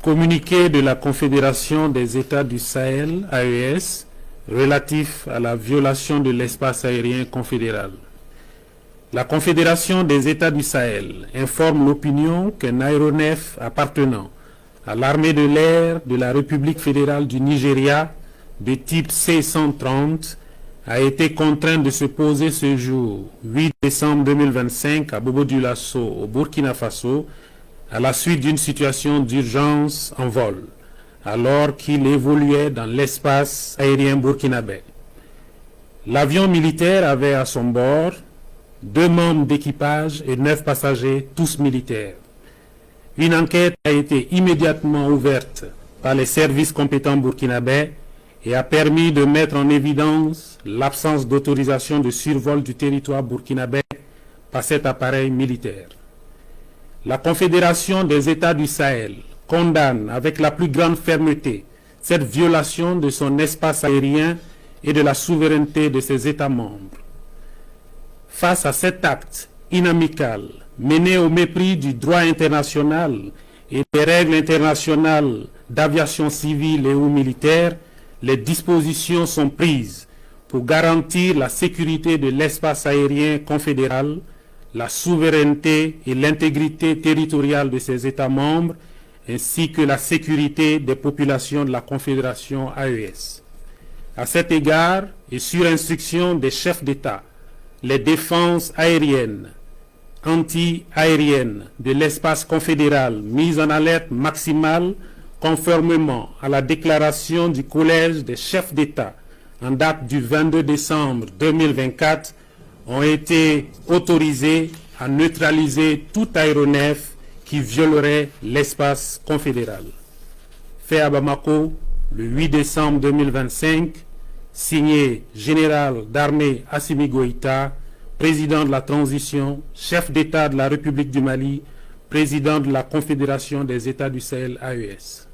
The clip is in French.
Communiqué de la Confédération des États du Sahel, AES, relatif à la violation de l'espace aérien confédéral. La Confédération des États du Sahel informe l'opinion qu'un aéronef appartenant à l'armée de l'air de la République fédérale du Nigeria de type C-130 a été contraint de se poser ce jour, 8 décembre 2025, à Bobo-Dioulasso, au Burkina Faso, à la suite d'une situation d'urgence en vol, alors qu'il évoluait dans l'espace aérien burkinabé. L'avion militaire avait à son bord 2 membres d'équipage et 9 passagers, tous militaires. Une enquête a été immédiatement ouverte par les services compétents burkinabés et a permis de mettre en évidence l'absence d'autorisation de survol du territoire burkinabé par cet appareil militaire. La Confédération des États du Sahel condamne avec la plus grande fermeté cette violation de son espace aérien et de la souveraineté de ses États membres. Face à cet acte inamical mené au mépris du droit international et des règles internationales d'aviation civile et ou militaire, les dispositions sont prises pour garantir la sécurité de l'espace aérien confédéral, la souveraineté et l'intégrité territoriale de ses États membres, ainsi que la sécurité des populations de la Confédération AES. À cet égard, et sur instruction des chefs d'État, les défenses aériennes, anti-aériennes de l'espace confédéral mises en alerte maximale conformément à la déclaration du Collège des chefs d'État en date du 22 décembre 2024 ont été autorisées à neutraliser tout aéronef qui violerait l'espace confédéral. Fait à Bamako le 8 décembre 2025, signé Général d'armée Assimi Goïta, président de la transition, chef d'État de la République du Mali, président de la Confédération des États du Sahel AES.